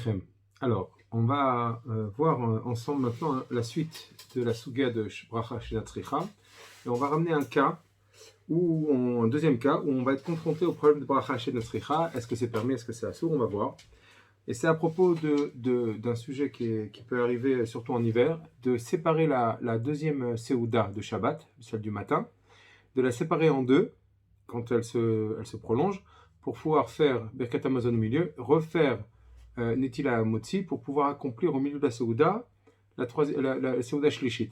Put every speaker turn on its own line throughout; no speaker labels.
Alechem. Alors, on va voir ensemble maintenant la suite de la Suga de Bracha Shenat Tzricha. Et on va ramener un deuxième cas, où on va être confronté au problème de Bracha Shenat Tzricha. Est-ce que c'est permis, est-ce que c'est assour? On va voir. Et c'est à propos d'un sujet qui peut arriver surtout en hiver, de séparer la deuxième Seouda de Shabbat, celle du matin, de la séparer en deux, quand elle se prolonge, pour pouvoir faire Birkat Hamazon au milieu, refaire Netila Motzi pour pouvoir accomplir au milieu de la Seouda la Seouda Shlishit.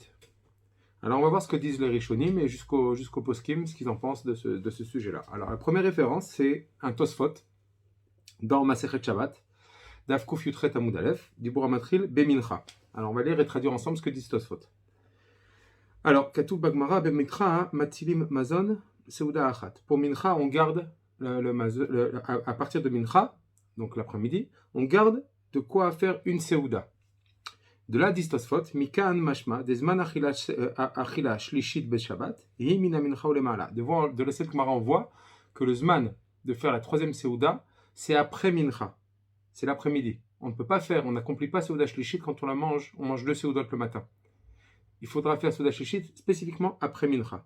Alors on va voir ce que disent les Rishonim et jusqu'au Poskim, ce qu'ils en pensent de ce sujet-là. Alors la première référence, c'est un Tosfot dans Masechet Shabbat, Daf Kuf Yutret Amud Aleph, Dibur Amatril Bemincha. Alors on va lire et traduire ensemble ce que dit Tosfot. Alors, Katoub Bagmara Bemincha Matilim Mazon Seouda Achat. Pour Mincha, on garde à partir de Mincha, donc l'après-midi, on garde de quoi faire une Seouda. De là, dit Tosfot, Mikan Mashma, Desman Achila Shlishit Beshabbat, Yimina Mincha Ulemala. De laisser le Gemara, on voit que le Zman de faire la troisième Seouda, c'est après Mincha, c'est l'après-midi. On ne peut pas faire, on n'accomplit pas Seouda Shlishit quand on la mange, on mange deux Seoudot le matin. Il faudra faire Seouda Shlishit spécifiquement après Mincha.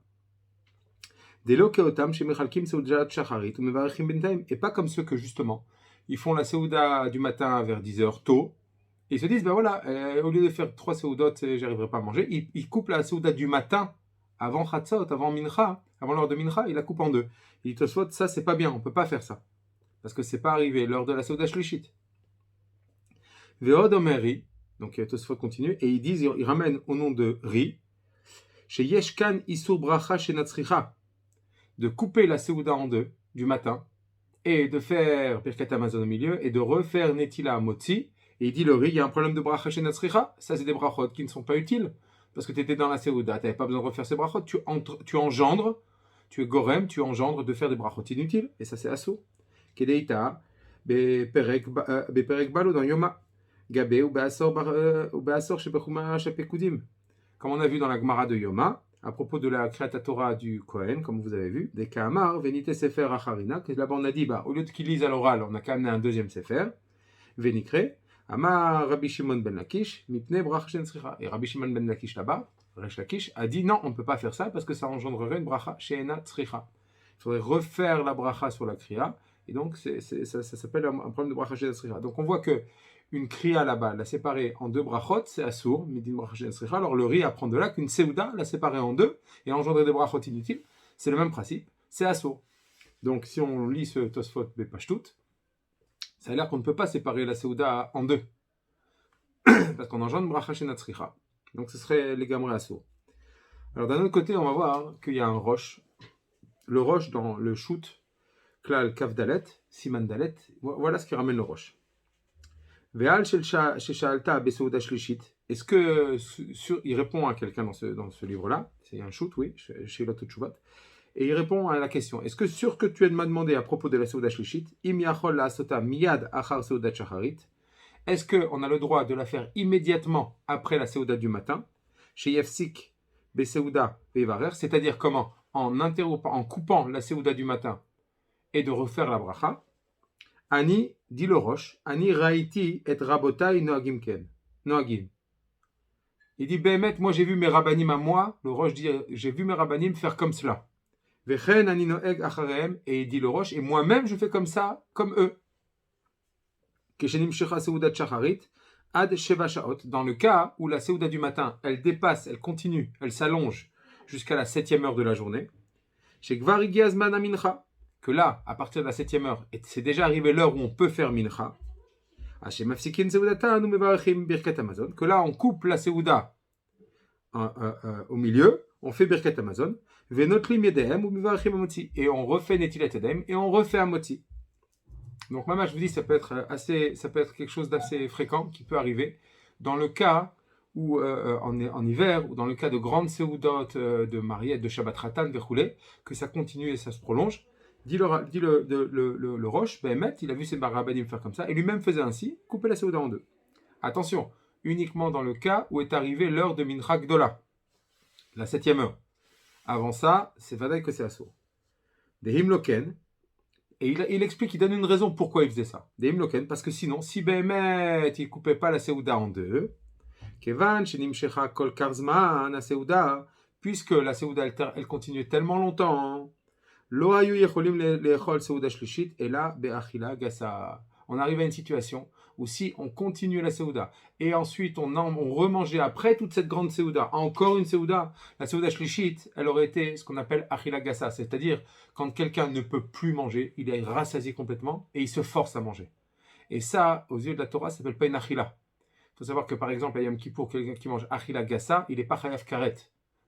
Et pas comme ceux que justement, ils font la Seouda du matin vers 10h tôt, et ils se disent, ben voilà, au lieu de faire 3 Seoudot, j'arriverai pas à manger, ils coupent la Seouda du matin, avant Chatzot, avant Mincha, avant l'heure de Mincha, ils la coupent en deux. Ils te souhaitent, ça c'est pas bien, on peut pas faire ça, parce que c'est pas arrivé l'heure de la Seouda Shlishit. Ve'od omeri, donc Tosfot continue, et ils ramènent au nom de Ri, chez Yeshkan Isur Bracha Shenat Tzricha, de couper la Seouda en deux du matin et de faire Birkat Hamazon au milieu et de refaire Netila Motzi. Et il dit le riz, il y a un problème de Bracha Shenat Tzricha, ça c'est des brachot qui ne sont pas utiles parce que tu étais dans la Seouda, tu n'avais pas besoin de refaire ces brachot, tu engendres, tu es gorem, tu engendres de faire des brachot inutiles et ça c'est assaut. Kedeita beperek balo dans Yoma Gabe ou Beasor Shebechuma Shapekudim. Comme on a vu dans la Gemara de Yoma, à propos de la Kriyat Torah du Kohen, comme vous avez vu, des Kamar, Venite Sefer Acharina, que là-bas on a dit, au lieu qu'il lise à l'oral, on a qu'à amener un deuxième Sefer, Venikre, Amar Rabbi Shimon ben Lakish, Mipne Bracha Shenat Tzricha. Et Rabbi Shimon ben Lakish là-bas, Resh Lakish, a dit non, on ne peut pas faire ça parce que ça engendrerait une Bracha Shenat Tzricha. Il faudrait refaire la Bracha sur la Kriya, et donc ça s'appelle un problème de Bracha Shenat Tzricha. Donc on voit que une kriya là-bas, la séparer en deux brachot, c'est assour, midin bracha shenat tzricha. Alors le riz apprend de là qu'une seouda, la séparer en deux et engendrer des brachot inutiles, c'est le même principe, c'est assour. Donc si on lit ce Tosfot Bepashtut, ça a l'air qu'on ne peut pas séparer la seouda en deux, parce qu'on engendre bracha shenat tzricha. Donc ce serait les gamré assour. Alors d'un autre côté, on va voir qu'il y a un roche. Le roche dans le shoot, klal kaf dalet, siman dalet, voilà ce qui ramène le roche. Est-ce que il répond à quelqu'un dans ce livre-là, c'est un shoot, oui, chez Lot Tshuvat, et il répond à la question, est-ce que sur que tu m'as demandé à propos de la Seuda Shlishit, im yachol la'asota miyad achar Seuda Shacharit, est-ce qu'on a le droit de la faire immédiatement après la Seuda du matin, chez Yefsik Beseuda Bevarer, c'est-à-dire comment, en coupant la Seuda du matin et de refaire la bracha. Ani, dit le Roche, Ani raiti et rabotai noagim ken. Noagim. Il dit, Bémet, moi j'ai vu mes rabbanim à moi, le Roche dit, j'ai vu mes rabbanim faire comme cela. Vechen ani noeg achareem, et il dit le Roche, et moi-même je fais comme ça, comme eux. Keshenim shecha seudat shacharit, ad sheva shaot, dans le cas où la seuda du matin, elle dépasse, elle continue, elle s'allonge jusqu'à la 7e heure de la journée. Shekvar igiazman amincha. Que là, à partir de la 7e heure, et c'est déjà arrivé l'heure où on peut faire mincha, que là, on coupe la seouda au milieu, on fait birkat Hamazon, et on refait netilat yadayim, et on refait un moti. Donc, maman, je vous dis, ça peut être quelque chose d'assez fréquent qui peut arriver dans le cas où, en hiver, ou dans le cas de grandes seoudot de mariette, de Shabbat Ratan, que ça continue et ça se prolonge. Dit le Roche, Bémet, il a vu ses rabbanim faire comme ça, et lui-même faisait ainsi, couper la Seouda en deux. Attention, uniquement dans le cas où est arrivée l'heure de Mincha Gdola, la 7e heure. Avant ça, c'est vadaï que c'est assour. Des himloken, Et il explique, il donne une raison pourquoi il faisait ça. Deim loken, parce que sinon, si Behemet, il coupait pas la Seouda en deux, Kevan, Shenimshecha Kol Karzman, la Seouda, puisque la Seouda, elle continuait tellement longtemps, Lo hayu yecholim lechol Seouda Shlishit, et là, Be'achila Gassa. On arrive à une situation où si on continue la Seouda, et ensuite on remangeait après toute cette grande Seouda, encore une Seouda, la Seouda Shlishit, elle aurait été ce qu'on appelle Achila Gassa, c'est-à-dire quand quelqu'un ne peut plus manger, il est rassasié complètement, et il se force à manger. Et ça, aux yeux de la Torah, ça s'appelle pas une Achila. Il faut savoir que par exemple, à Yom Kippour, quelqu'un qui mange Achila Gassa, il n'est pas Chayav Karet.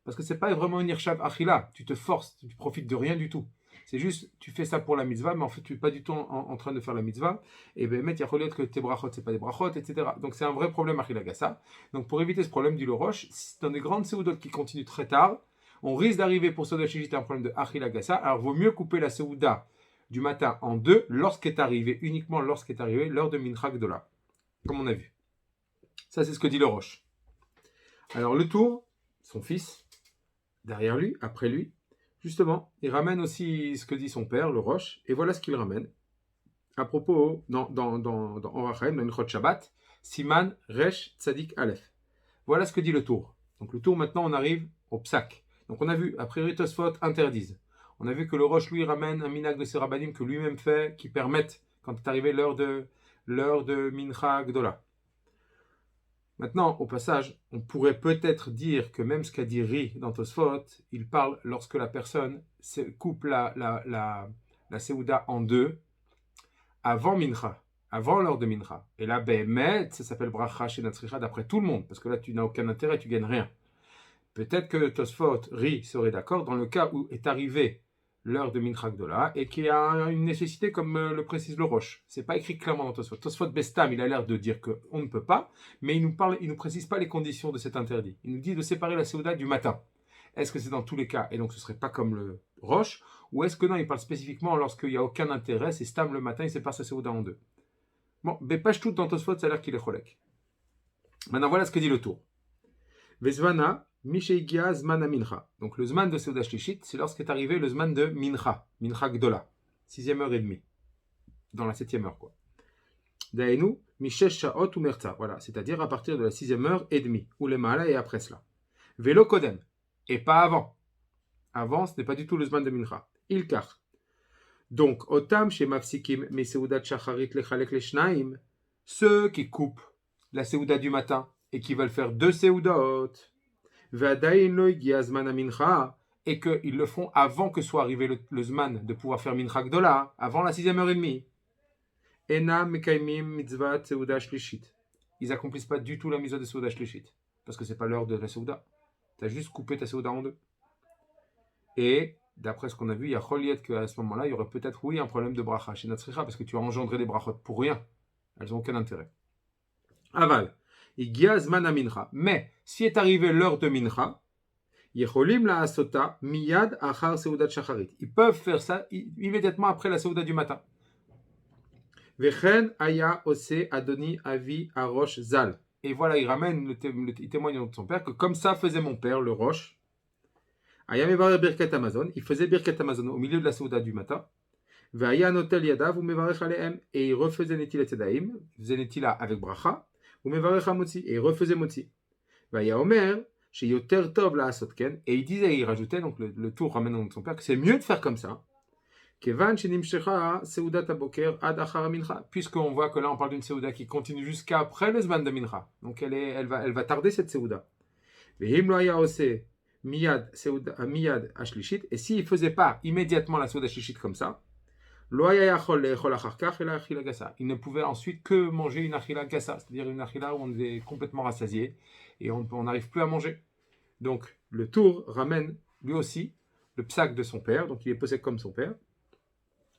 Parce que c'est pas vraiment une Irshav Achila. Tu te forces, tu profites de rien du tout. C'est juste, tu fais ça pour la mitzvah, mais en fait, tu n'es pas du tout en train de faire la mitzvah. Et bien, il y a que tes brachot, c'est pas des brachot, etc. Donc, c'est un vrai problème Achila Gassa. Donc, pour éviter ce problème, dit le Roche, dans des grandes séoudotes qui continuent très tard, on risque d'arriver pour Seuda Shishit à un problème de Achila Gassa. Alors, vaut mieux couper la séouda du matin en deux lorsqu'est arrivé, uniquement lorsqu'est arrivé l'heure de Mincha Gdola, comme on a vu. Ça, c'est ce que dit le Roche. Alors, le tour, son fils, derrière lui, après lui, justement, il ramène aussi ce que dit son père, le Roche, et voilà ce qu'il ramène. À propos, dans Orachaim, dans une Chot Shabbat, Siman Resh Tzadik Aleph. Voilà ce que dit le tour. Donc, le tour, maintenant, on arrive au psak. Donc, on a vu, a priori, Tosfot interdisent. On a vu que le Roche, lui, ramène un minag de ses rabbanim que lui-même fait, qui permettent, quand est arrivé l'heure de Mincha Gdola. Maintenant, au passage, on pourrait peut-être dire que même ce qu'a dit Ri dans Tosfot, il parle lorsque la personne coupe la Seouda en deux avant Mincha, avant l'heure de Mincha. Et là, Behemet, ça s'appelle Bracha chez Natsricha d'après tout le monde, parce que là, tu n'as aucun intérêt, tu gagnes rien. Peut-être que Tosfot, Ri serait d'accord dans le cas où est arrivé l'heure de Mincha Gdola et qu'il y a une nécessité comme le précise le Roche. C'est pas écrit clairement dans Tosfot. Tosfot Bestam, il a l'air de dire qu'on ne peut pas, mais il nous précise pas les conditions de cet interdit. Il nous dit de séparer la Seouda du matin. Est-ce que c'est dans tous les cas et donc ce serait pas comme le Roche, ou est-ce que non, il parle spécifiquement lorsqu'il n'y a aucun intérêt, c'est Stam le matin, il sépare sa Seouda en deux. Bon, Bepach tout dans Tosfot, ça a l'air qu'il est cholek. Maintenant voilà ce que dit le tour. Vezvana Misheigia Zman Mincha. Donc le Zman de Seuda Shlishit, c'est lorsqu'est arrivé le Zman de Mincha, Mincha Gdola, 6e heure et demie, dans la 7e heure quoi. Daenu Mishesh Shaot ou Merza, voilà, c'est-à-dire à partir de la 6e heure et demie, ou le Maala et après cela. Velo Kodem, et pas avant. Avant, ce n'est pas du tout le Zman de Mincha. Ilkar. Donc, Otam chez Mafsikim, mais Seuda Shacharit Lechalek Leshnaim, ceux qui coupent la Seuda du matin et qui veulent faire deux Seudot, et qu'ils le font avant que soit arrivé le Zman de pouvoir faire Mincha Gdola, avant la 6e heure et demie. Ils accomplissent pas du tout la mitzvah de Seuda Shlishit, parce que c'est pas l'heure de la Seuda. Tu as juste coupé ta Seuda en deux. Et d'après ce qu'on a vu, il y a Choliet qu'à ce moment-là, il y aurait peut-être, oui, un problème de bracha chez Natsricha, parce que tu as engendré des brachot pour rien. Elles n'ont aucun intérêt. Aval. Mais si est arrivé l'heure de Mincha, ils peuvent faire ça immédiatement après la Seouda du matin. Et voilà, il ramène, il témoigne de son père que comme ça faisait mon père, le Roche. Il faisait Birkat Amazon au milieu de la Seouda du matin. Et il refaisait Netilat Yadayim, il faisait Netilat avec Bracha, et il refaisait Motzi. Et il disait, il rajoutait, donc le tour ramène dans son père, que c'est mieux de faire comme ça. Puisqu'on voit que là on parle d'une Seouda qui continue jusqu'après le Zman de Mincha. Donc elle va tarder cette Seouda. Et s'il ne faisait pas immédiatement la Seouda Shlishit comme ça, il ne pouvait ensuite que manger une Achila Gassa, c'est-à-dire une Achila où on est complètement rassasié et on n'arrive plus à manger. Donc le tour ramène lui aussi le psak de son père, donc il est posé comme son père.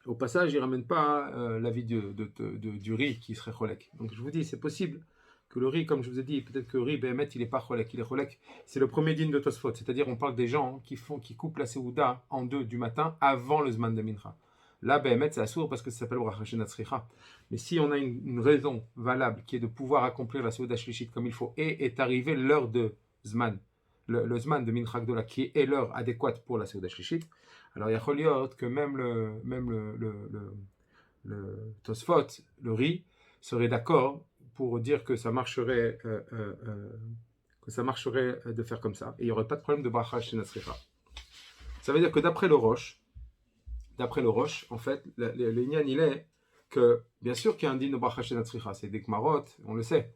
Au passage, il ne ramène pas l'avis du riz qui serait cholek. Donc je vous dis, c'est possible que le riz, comme je vous ai dit, peut-être que le riz, Behemet, il n'est pas cholek. Il est cholek, c'est le premier din de Tosfot. C'est-à-dire, on parle des gens qui coupent la Seouda en deux du matin avant le Zman de Mincha. Là, Behemet, c'est assourd parce que ça s'appelle Bracha Shenatzricha. Mais si on a une raison valable qui est de pouvoir accomplir la Seouda Shlishit comme il faut et est arrivé l'heure de Zman le Zman de Mincha Gdola, qui est l'heure adéquate pour la Seuda Shlishit, alors il y a Choliot que même le Tosfot, le riz, serait d'accord pour dire que ça marcherait, de faire comme ça, et il n'y aurait pas de problème de bracha chez Nasricha. Ça veut dire que d'après le Roche, en fait, le Inyan, il est que, bien sûr qu'il y a un din de bracha chez Nasricha, c'est des Kmarot, on le sait.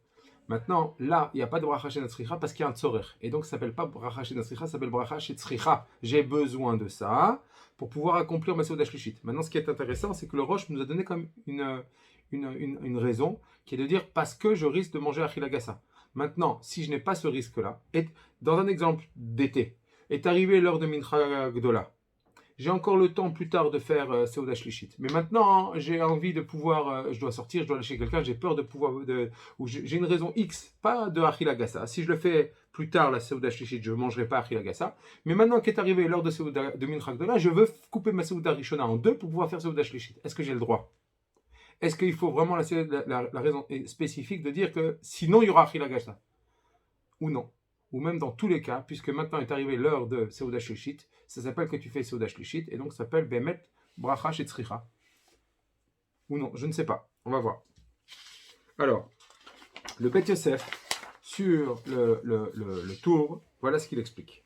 Maintenant, là, il n'y a pas de bracha chez Nasricha parce qu'il y a un tzorer. Et donc, ça ne s'appelle pas bracha chez Nasricha, ça s'appelle bracha chez Tzricha. J'ai besoin de ça pour pouvoir accomplir ma Seuda Shlishit. Maintenant, ce qui est intéressant, c'est que le Roche nous a donné comme une raison qui est de dire parce que je risque de manger Achilagassa. Maintenant, si je n'ai pas ce risque-là, et dans un exemple d'été, est arrivé l'heure de Mincha Gdola. J'ai encore le temps plus tard de faire Seuda Shlishit. Mais maintenant, j'ai envie de pouvoir, je dois sortir, je dois aller chez quelqu'un, j'ai peur de pouvoir, ou j'ai une raison X, pas de Achilagassa. Si je le fais plus tard, la Seuda Shlishit, je ne mangerai pas Achilagassa. Mais maintenant qu'est arrivé l'heure de Mincha Gdola, je veux couper ma Seuda Rishona en deux pour pouvoir faire Seuda Shlishit. Est-ce que j'ai le droit? Est-ce qu'il faut vraiment la raison spécifique de dire que sinon il y aura Achilagassa? Ou non? Ou même dans tous les cas, puisque maintenant est arrivée l'heure de Seuda Shlishit, ça s'appelle que tu fais Seuda Shlishit, et donc ça s'appelle Bemet Bracha chez Tzricha. Ou non, je ne sais pas. On va voir. Alors, le Bet Yosef, sur le tour, voilà ce qu'il explique.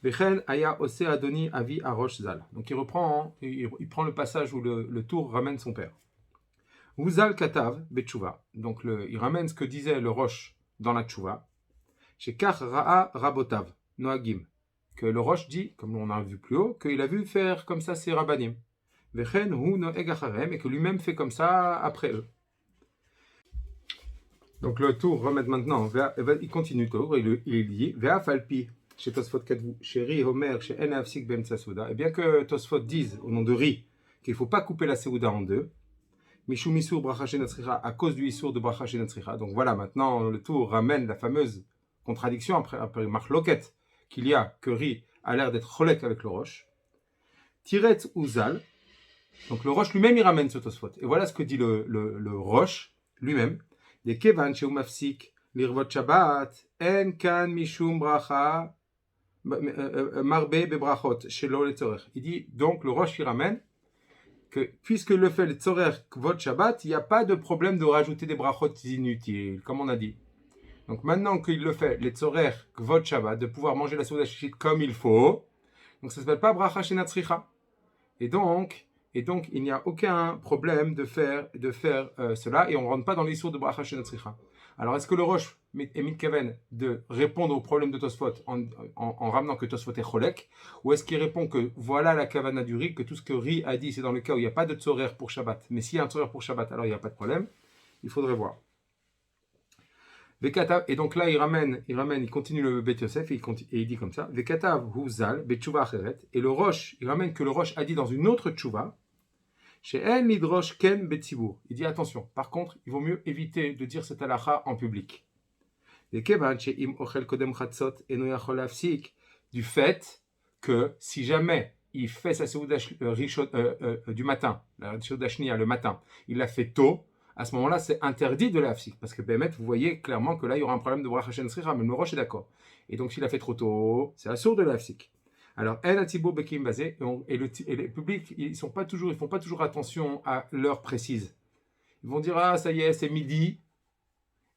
Vechen aya ose adoni avi arosh zal. Donc il reprend, il prend le passage où le tour ramène son père. Uzal katav betchouva. Donc il ramène ce que disait le roche dans la tchouva. Chez Kach Ra'a Rabotav, Noagim, que le Roche dit, comme on a vu plus haut, qu'il a vu faire comme ça ses rabbanim. Vechen hu noeg acharem, et que lui-même fait comme ça après eux. Donc le tour remet maintenant, il continue le tour, il dit, Vea falpi, chez Tosfot Kadvu, chez Ri Homer, chez En Afsik Ben Tsasouda, et bien que Tosfot dise, au nom de Ri, qu'il ne faut pas couper la Seuda en deux, Mishum Isur Bracha Shenatzricha, à cause du Isur de Bracha Shenatzricha. Donc voilà, maintenant le tour ramène la fameuse contradiction après Marloket qu'il y a que Ri a l'air d'être cholek avec le Roche. Tiretz ou Zal, donc le Roche lui-même il ramène ce Tosfot. Et voilà ce que dit le Roche lui-même. Des Kevan chez Umafsik, l'Irvot Shabbat, En Kan Mishum Bracha, Marbe Bebrachot, chez le Tzorech. Il dit donc le Roche il ramène que puisque le fait le Tzorech Kvot Shabbat, il n'y a pas de problème de rajouter des brachot inutiles, comme on a dit. Donc maintenant qu'il le fait, les tzorer kvot Shabbat, de pouvoir manger la Seuda Shlishit comme il faut, donc ça ne s'appelle pas bracha shenatzricha. Et donc il n'y a aucun problème de faire cela, et on ne rentre pas dans l'issue de bracha shenatzricha. Alors est-ce que le Roche est mitkaven de répondre au problème de Tosfot en ramenant que Tosfot est cholek, ou est-ce qu'il répond que voilà la kavana du Ri, que tout ce que Ri a dit c'est dans le cas où il n'y a pas de tzorer pour Shabbat, mais s'il y a un tzorer pour Shabbat, alors il n'y a pas de problème. Il faudrait voir. Et donc là, il continue le Bet Yosef et il dit comme ça. Vekatav huzal betchouva acheret. Et le Roche, il ramène que le Roche a dit dans une autre tchouva. Chez En lidrosh ken betzibour. Il dit attention. Par contre, il vaut mieux éviter de dire cette halakha en public. Vekevan she'im ochel kodem chatzot eno yachol hafsik. Du fait que si jamais il fait sa seuda du matin, la seuda shnia le matin, il l'a fait tôt. À ce moment-là, c'est interdit de l'afsik. Parce que Bémet, vous voyez clairement que là, il y aura un problème de bracha shenatzricha, mais le Roche est d'accord. Et donc, s'il a fait trop tôt, c'est assourd de l'afsik. Alors, El Atibo Bekim Bazé, et le public, ils font pas toujours attention à l'heure précise. Ils vont dire, ah, ça y est, c'est midi,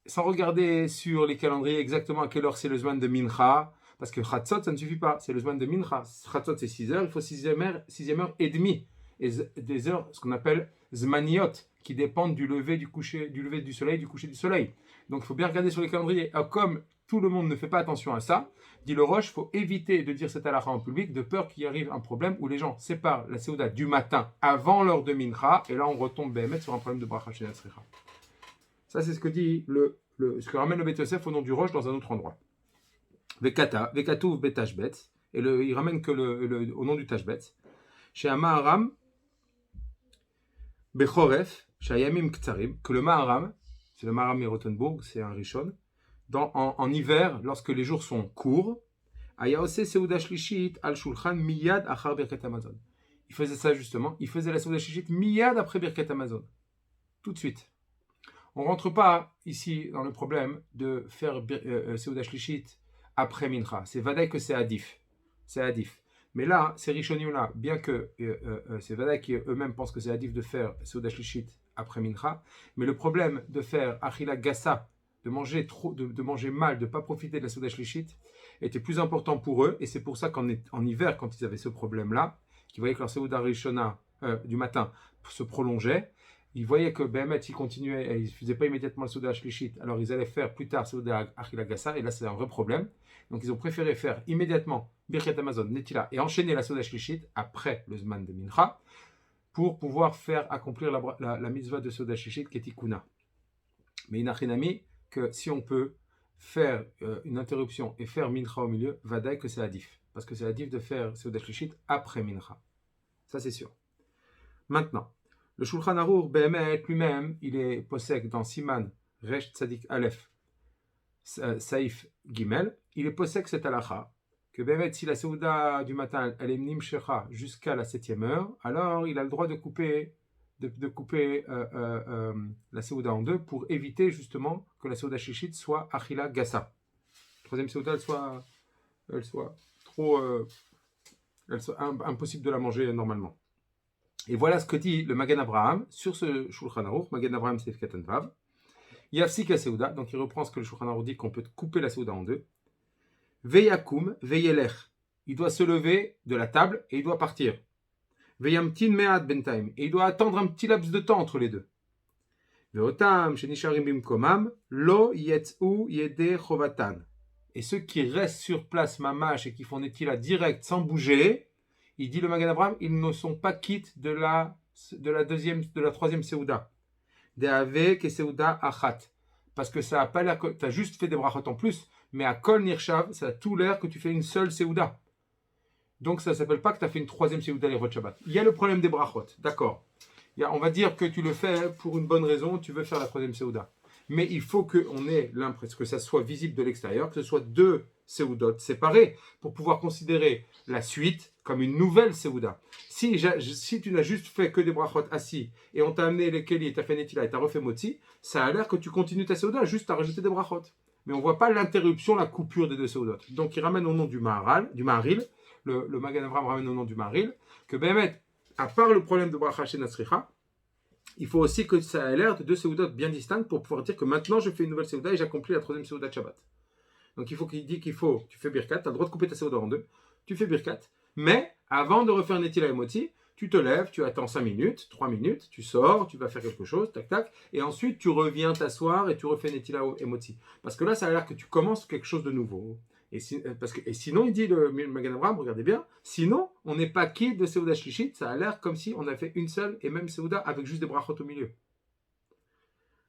sans regarder sur les calendriers exactement à quelle heure c'est le Zman de Mincha, parce que Chatzot, ça ne suffit pas, c'est le Zman de Mincha. Chatzot, c'est 6 heures, il faut 6e heure et demie. Et des heures, ce qu'on appelle Zmaniot, qui dépendent du lever du soleil, du coucher du soleil. Donc il faut bien regarder sur les calendriers. Alors, comme tout le monde ne fait pas attention à ça, dit le Roche, il faut éviter de dire cette halakha en public, de peur qu'il arrive un problème où les gens séparent la Seuda du matin avant l'heure de Mincha, et là on retombe Béhémet sur un problème de bracha shenatzricha. Ça c'est ce que dit ce que ramène le Bet Yosef au nom du Roche dans un autre endroit. Vekatuv betashbet, et il ramène que au nom du tashbet. Chez Amaharam, Bechoref, Shayamim Ktsarim, que le Maharam, c'est le Maharam Rotenburg, c'est un Rishon, en hiver, lorsque les jours sont courts, Ayaose Seuda Shlishit al Shulchan Miyad Achar Birkat Hamazon. Il faisait ça justement, il faisait la Seuda Shlishit Miyad après Birkat Hamazon. Tout de suite. On ne rentre pas ici dans le problème de faire Seuda Shlishit après Mincha. C'est vadaï que c'est Adif. C'est Adif. Mais là, ces Rishonim là, bien que c'est vadaï qui eux-mêmes pensent que c'est Adif de faire Seuda Shlishit après Mincha, mais le problème de faire Achila Gassa, de manger trop, de manger mal, de ne pas profiter de la Seuda Shlishit, était plus important pour eux, et c'est pour ça qu'en hiver, quand ils avaient ce problème-là, qu'ils voyaient que leur Seuda Rishona du matin se prolongeait, ils voyaient que Behemet, ils continuaient, ils ne faisaient pas immédiatement le Seuda Shlishit, alors ils allaient faire plus tard Seuda Achila Gassa, et là c'est un vrai problème. Donc ils ont préféré faire immédiatement Birkat Hamazon, Netila, et enchaîner la Seuda Shlishit après le Zman de Mincha, pour pouvoir faire accomplir la mitzvah de Seuda Shlishit qui est Tikuna. Mais Inachinami, que si on peut faire une interruption et faire Mincha au milieu, vadaï que c'est Adif. Parce que c'est Adif de faire Seuda Shlishit après Mincha. Ça c'est sûr. Maintenant, le Shulchan Aruch, Behemet lui-même, il est posek dans Siman, Resh Tzadik Aleph, Saïf Gimel, il est posek cette halakha, que Behemet, si la Seuda du matin, elle est Nimshecha jusqu'à la 7e heure, alors il a le droit de couper la Seuda en deux pour éviter justement que la Seuda Shlishit soit Achila Gassa. La troisième Seuda, elle soit trop impossible de la manger normalement. Et voilà ce que dit le Magen Avraham sur ce Shulchan Aruch. Magen Avraham, c'est Katan Vav. Yafsik la Seuda, donc il reprend ce que le Shulchan Aruch dit qu'on peut couper la Seuda en deux. Veyakum, veyelech. Il doit se lever de la table et il doit partir. Veyamtin me'ad bentaim. Et il doit attendre un petit laps de temps entre les deux. Veotam shenisharim bimkomam lo yetzu yede chovatan. Et ceux qui restent sur place mamash et qui font netila direct sans bouger, il dit le Magen Avraham, ils ne sont pas quittes de la troisième Seuda. De'ave ke Seuda achat. Parce que ça n'a pas l'air que tu as juste fait des brachot en plus, mais à Kol Nirshav, ça a tout l'air que tu fais une seule Seuda. Donc ça ne s'appelle pas que tu as fait une troisième Seuda les Shabbat. Il y a le problème des brachot, d'accord. On va dire que tu le fais pour une bonne raison, tu veux faire la troisième Seuda. Mais il faut qu'on ait l'impression que ça soit visible de l'extérieur, que ce soit deux Seudot séparées, pour pouvoir considérer la suite comme une nouvelle Seuda. Si tu n'as juste fait que des brachot assis, et on t'a amené les Keli et t'as fait Netila et t'as refait Motzi, ça a l'air que tu continues ta Seuda, juste à rajouter des brachot. Mais on ne voit pas l'interruption, la coupure des deux Seudot. Donc il ramène au nom du Maharil, le Magen Avraham ramène au nom du Maharil, que Behemet, à part le problème de bracha chez Natsricha, il faut aussi que ça ait l'air de deux Seudot bien distinctes pour pouvoir dire que maintenant je fais une nouvelle Seuda et j'accomplis la troisième Seuda de Shabbat. Donc il dit qu'il faut, tu fais Birkat, tu as le droit de couper ta Seuda en deux, tu fais Birkat, mais avant de refaire Netila et Motzi, tu te lèves, tu attends 5 minutes, 3 minutes, tu sors, tu vas faire quelque chose, tac tac, et ensuite tu reviens t'asseoir et tu refais Netila et Motzi. Parce que là ça a l'air que tu commences quelque chose de nouveau. Et sinon, il dit le Magen Avraham, regardez bien, sinon, on n'est pas quitte de Seuda Shlishit, ça a l'air comme si on a fait une seule et même Seuda avec juste des brachot au milieu.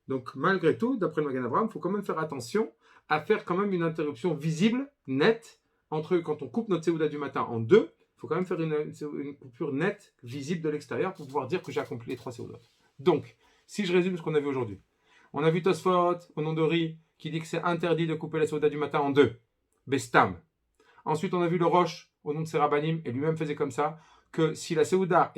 Donc, malgré tout, d'après le Magen Avraham, il faut quand même faire attention à faire quand même une interruption visible, nette, entre quand on coupe notre Seuda du matin en deux, il faut quand même faire une coupure nette, visible de l'extérieur pour pouvoir dire que j'ai accompli les 3 Seudot. Donc, si je résume ce qu'on a vu aujourd'hui, on a vu Tosfot, au nom de Ri, qui dit que c'est interdit de couper la Seuda du matin en deux. Bestam. Ensuite, on a vu le Roche au nom de Serabanim, et lui-même faisait comme ça, que si la Seuda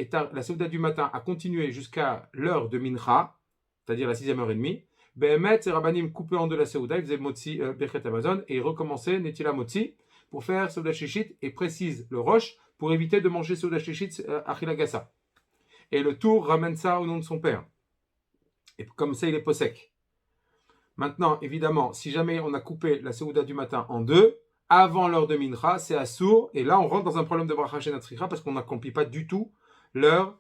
du matin a continué jusqu'à l'heure de Mincha, c'est-à-dire la 6e heure et demie, Behemet, Serabanim coupait en deux la Seuda, il faisait Motzi, Birkat Hamazon, et il recommençait Netila Motzi pour faire Seuda Shlishit, et précise le Roche pour éviter de manger Seuda Shlishit Achila Gassa. Et le Tour ramène ça au nom de son père. Et comme ça, il est posek. Maintenant, évidemment, si jamais on a coupé la Seuda du matin en deux, avant l'heure de Mincha, c'est assour, et là on rentre dans un problème de bracha chez Natsricha parce qu'on n'accomplit pas du tout la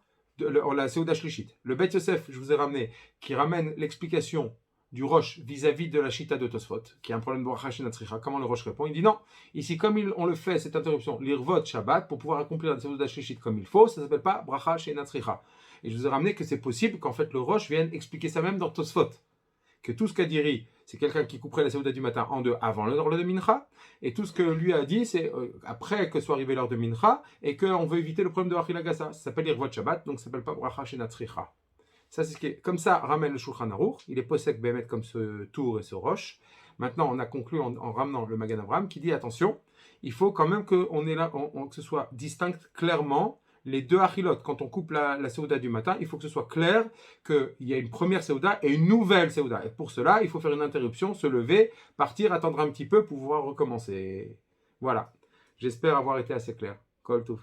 Seuda Shlishit. Le Bet Yosef, je vous ai ramené, qui ramène l'explication du Roche vis-à-vis de la Shita de Tosfot, qui est un problème de bracha chez Natsricha. Comment le Roche répond? Il dit non, ici comme on le fait, cette interruption, l'Irvot Shabbat, pour pouvoir accomplir la Seuda Shlishit comme il faut, ça ne s'appelle pas bracha chez Natsricha. Et je vous ai ramené que c'est possible qu'en fait le Roche vienne expliquer ça même dans Tosfot. Que tout ce qu'a dit Ri, c'est quelqu'un qui couperait la Seuda du matin en deux avant l'heure de Mincha, et tout ce que lui a dit, c'est après que soit arrivée l'heure de Mincha, et qu'on veut éviter le problème de Achila Gassa. Ça s'appelle Irvot Shabbat, donc ça ne s'appelle pas Bracha chez Natsricha. Ça, c'est ce qui est, comme ça ramène le Shulchan Aruch, il est posek Behemet comme ce Tour et ce Roche. Maintenant, on a conclu en ramenant le Magen Avraham qui dit attention, il faut quand même qu'on ait là, que ce soit distinct clairement les deux achilot, quand on coupe la Seuda du matin, il faut que ce soit clair qu'il y a une première Seuda et une nouvelle Seuda. Et pour cela, il faut faire une interruption, se lever, partir, attendre un petit peu pour pouvoir recommencer. Voilà. J'espère avoir été assez clair. Kol Touf.